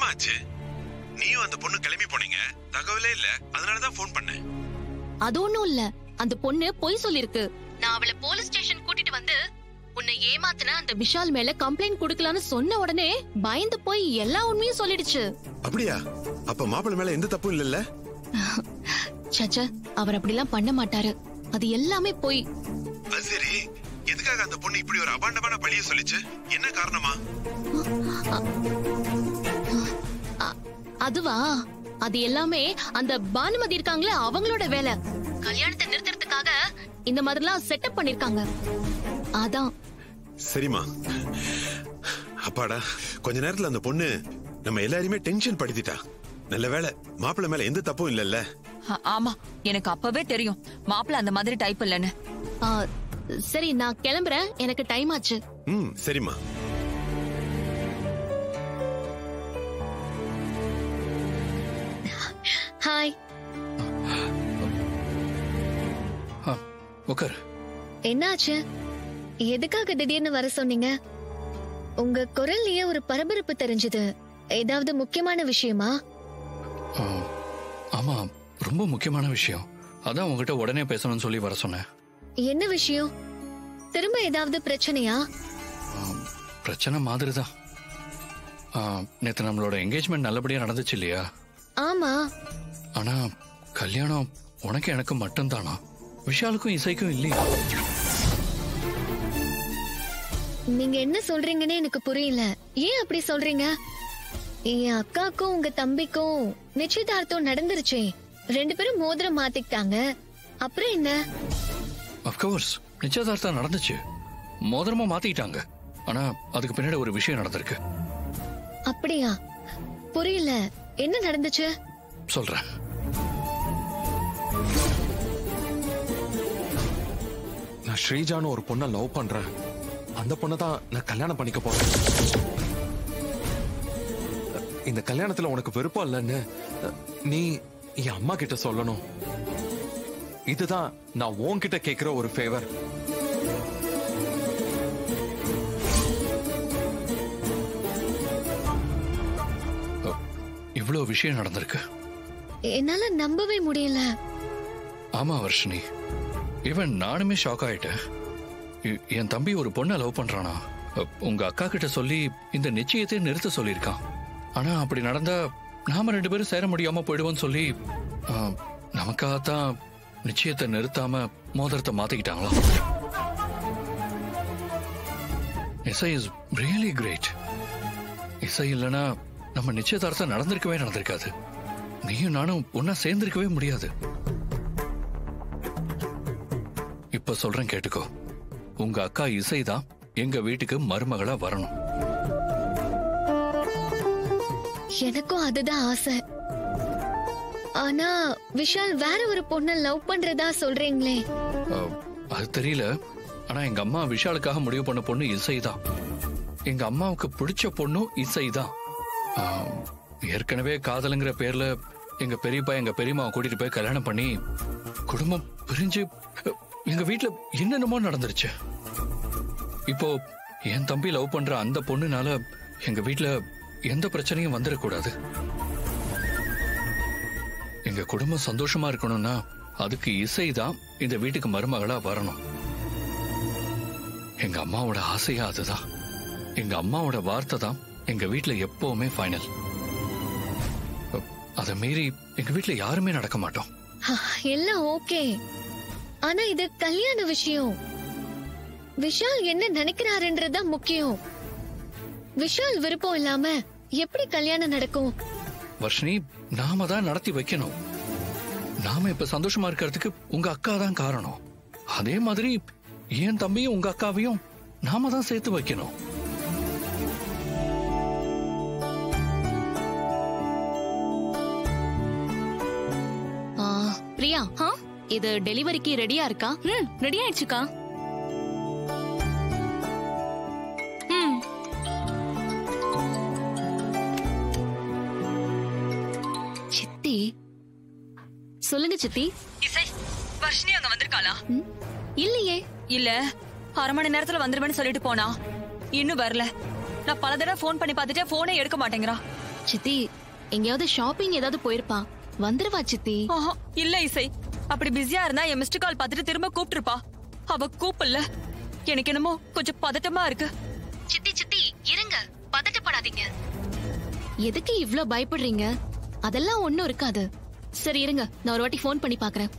ஆச்சு? நீயும் அந்த பொண்ணு கிளம்பி போனீங்க, தகவலே இல்ல. அதனாலதான் போன் பண்ணேன். அது ஒண்ணும் இல்ல, அந்த பொண்ணு பொய் சொல்லிருக்கு. நான் அவளை போலீஸ் ஸ்டேஷன் கூட்டிட்டு வந்து உன்னை ஏமாத்தின அந்த விஷால் மேல கம்ப்ளைண்ட் குடுக்கலான்னு சொன்ன உடனே பயந்து போய் எல்லா உண்மையும் சொல்லிடுச்சு. அப்படியா? அப்ப மாப்பிள்ளை மேல எந்த தப்பும் இல்லல்ல? சச்ச, அவர் அப்படிலாம் பண்ண மாட்டாரு. அது எல்லாமே பொய். அது சரி, எதுக்காக அந்த பொண்ணு இப்படி ஒரு அபாண்டமான பழிய சொல்லிச்சு? என்ன காரணமா? அதுவா, அது எல்லாமே அந்த பானுமதி இருக்காங்களே அவங்களோட வேலை. கல்யாணத்தை நிறுத்துறதுக்காக இந்த மாதிரிலாம் செட்டப் பண்ணிருக்காங்க. அதான். சரிமா, அப்பாடா, கொஞ்ச நேரத்துல அந்த பொண்ணு நம்ம எல்லாரையுமே டென்ஷன் படுத்திட்டா. நல்ல வேளை மாப்பிள்ளை மேல எந்த தப்பும் இல்லல்ல. ஆமா, எனக்கு அப்பவே தெரியும் மாப்பிள்ளை அந்த மாதிரி டைப் இல்லன்னு. சரி, நான் கிளம்புறேன், எனக்கு டைம் ஆச்சு. சரிம்மா. ஹாய். உட்கார். என்னாச்சு? எதுக்காக திடீர்னு வர சொன்னீங்க? உங்க குரல்லயே ஒரு பரபரப்பு தெரிஞ்சது. ஏதாவது முக்கியமான விஷயமா? ஆமா, ரொம்ப முக்கியமான விஷயம். அதான் உங்ககிட்ட உடனே பேசணும்னு சொல்லி வர சொன்னேன். என்ன விஷயம்? திரும்ப ஏதாவது பிரச்சனையா? பிரச்சனை மாதிரிதான். நேத்து நம்மளோட என்கேஜ்மெண்ட் நல்லபடியா நடந்துச்சு இல்லையா? ஆமா. ஆனா கல்யாணம் உனக்கு எனக்கு மட்டும்தானா? விஷாலுக்கும் இசைக்கும் இல்லையா? நீங்க என்ன சொல்றீங்கன்னு எனக்கு புரியல. ஏன் அப்படி சொல்றீங்க? என் அக்காக்கும் உங்க தம்பிக்கும் நிச்சயதார்த்தம் நடந்துருச்சே. 2 பேரும் மோதிரம் மாத்திக்கிட்டாங்க. அப்புறம் என்ன? அஃப்கோர்ஸ் நிச்சயதார்த்தம் நடந்துச்சு, மோதிரமா மாத்திக்கிட்டாங்க. ஆனா அதுக்கு பின்னாடி ஒரு விஷயம் நடந்திருக்கு. அப்படியா? புரியல, என்ன நடந்துச்சு? சொல்றேன். நான் ஸ்ரீஜான்னு ஒரு பொண்ணை லவ் பண்றேன். அந்த பொண்ணை தான் நான் கல்யாணம் பண்ணிக்க போறேன். இந்த கல்யாணத்துல உனக்கு விருப்பம் இல்லைன்னு நீ என் அம்மா கிட்ட சொல்லணும். இதுதான் நான் உன்கிட்ட கேக்குற ஒரு ஃபேவர். இவ்வளவு விஷயம் நடந்திருக்கு. என்னால நம்பவே முடியல. ஆமா வர்ஷினி, இவன் நானுமே ஷாக் ஆயிட்டேன். என் தம்பி ஒரு பொண்ணை லவ் பண்றானா? உங்க அக்கா கிட்ட சொல்லி இந்த நிச்சயத்தை நிறுத்த சொல்லியிருக்கான். ஆனா அப்படி நடந்தா நாம 2 பேரும் சேர முடியாம போயிடுவோம்னு சொல்லி நமக்காகத்தான் நிச்சயத்தை நிறுத்தாம மோதிரத்தை மாத்திக்கிட்டாங்களா? இசை இஸ் ரியலி கிரேட். இசை இல்லைன்னா நம்ம நிச்சயதார்த்தம் நடந்திருக்காது. நீயும் நானும் ஒன்னா சேர்ந்திருக்கவே முடியாது. இப்ப சொல்றேன் கேட்டுக்கோ. உங்க அக்கா இசைதான் எங்க வீட்டுக்கு மருமகளா வரணும். எனக்கும் அதுதான் ஆசை. ஆனா விஷால் வேற ஒரு பொண்ணை லவ் பண்றதா சொல்றீங்களே? அது தெரியல. ஆனா எங்க அம்மா விஷாலுக்காக முடிவு பண்ண பொண்ணு இசைதான். எங்க அம்மாவுக்கு பிடிச்ச பொண்ணும் இசைதான். ஏற்கனவே காதலுங்கிற பேர்ல எங்க பெரியப்பா எங்க பெரியம்மாவை கூட்டிட்டு போய் கல்யாணம் பண்ணி குடும்பம் பிரிஞ்சு எங்க வீட்டுல என்னென்னமோ நடந்துருச்சு. இப்போ என் தம்பி லவ் பண்ற அந்த பொண்ணுனால எங்க வீட்டுல எந்த பிரச்சனையும் வந்துடக்கூடாது. எங்க குடும்பம் சந்தோஷமா இருக்கணும்னா அதுக்கு இசைதான் இந்த வீட்டுக்கு மருமகளா வரணும். எங்க அம்மாவோட ஆசையா அதுதான். எங்க அம்மாவோட வார்த்தை தான் எங்க வீட்டுல எப்பவுமே ஃபைனல். அத மீறி எங்க வீட்டுல யாருமே நடக்க மாட்டோம். எல்லாம் ஓகே. ஆனா இது கல்யாண விஷயம். விஷால் என்ன நினைக்கிறாருன்றதா முக்கியம். விஷால் விருப்பம் இல்லாம எப்படி கல்யாணம் நடக்கும்? வர்ஷினி, நாம தான் நடத்தி வைக்கணும். நாம இப்ப சந்தோஷமா இருக்கிறதுக்கு உங்க அக்கா தான் காரணம். அதே மாதிரி என் தம்பியும் உங்க அக்காவையும் நாம தான் சேர்த்து வைக்கணும். பிரியா, இது டெலிவரிக்கு ரெடியா இருக்கா? ரெடி ஆயிடுச்சுக்கா. சித்தி, சொல்லுங்க சித்தி. இசை, வர்ஷினி அங்க வந்திருக்காளா? இல்லையே. இல்ல, 1/2 மணி நேரத்துல வந்துருவேன்னு சொல்லிட்டு போனா. இன்னும் வரல. நான் பல தடவை போன் பண்ணி பார்த்துட்டு போனே எடுக்க மாட்டேங்கிறா. சித்தி எங்கயாவது ஷாப்பிங் ஏதாவது போயிருப்பா, வந்துருவா சித்தி. ஆஹா, இல்ல இசை, அப்படி பிஸியா இருந்தா என் மிஸ்டு கால் பார்த்துட்டு திரும்ப கூப்பிட்டுருப்பா. அவ கூப்பிடல. எனக்கு என்னமோ கொஞ்சம் பதட்டமா இருக்கு. சித்தி சித்தி இருங்க, பதட்டப்படாதீங்க. எதுக்கு இவ்ளோ பயப்படுறீங்க? அதெல்லாம் ஒண்ணும் இருக்காது. சரி இருங்க, நான் ஒரு வாட்டி ஃபோன் பண்ணி பாக்குறேன்.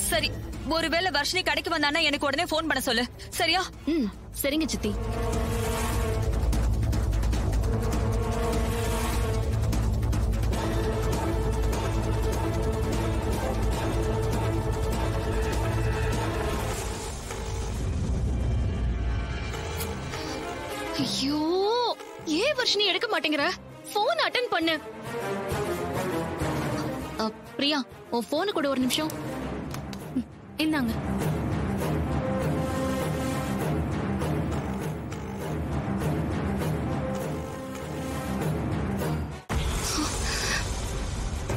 சரி, ஒருவேளை வர்ஷினி கடைக்கு வந்தானா எனக்கு உடனே ஃபோன் பண்ண சொல்லு, சரியா? சரிங்க சித்தி. ஐயோ, ஏன் வர்ஷினி எடுக்க மாட்டேங்கிற? போன் அட்டெண்ட் பண்ணு. பிரியா, உன் போனு கூட ஒரு நிமிஷம். இந்தாங்க.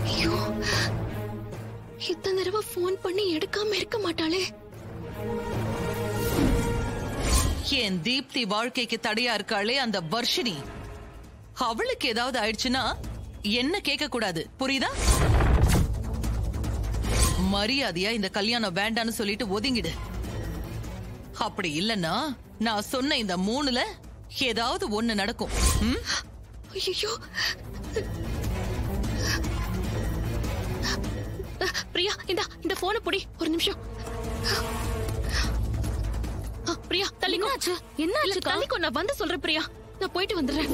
ஐயோ, இத்தனை தடவை போன் பண்ணி எடுக்காம இருக்க மாட்டாளே. என் தீப்தி வாழ்க்கைக்கு தடையா இருக்காளே அந்த வர்ஷினி, அவளுக்கு ஏதாவது ஆயிடுச்சுன்னா என்ன கேட்க கூடாது, புரியுதா? மரியாதையா இந்த கல்யாணம் வேண்டான்னு சொல்லிட்டு ஒதுங்கிடு. அப்படி இல்லன்னா நான் சொன்ன இந்த 3ல ஏதாவது ஒண்ணு நடக்கும். ஐயோ, பிரியா இந்த போனை புடி ஒரு நிமிஷம். பிரியா தள்ளிக்கோ. என்னாச்சு? தள்ளிக்கோ, நான் வந்து சொல்றேன் பிரியா. நான் போயிட்டு வந்துடுறேன்.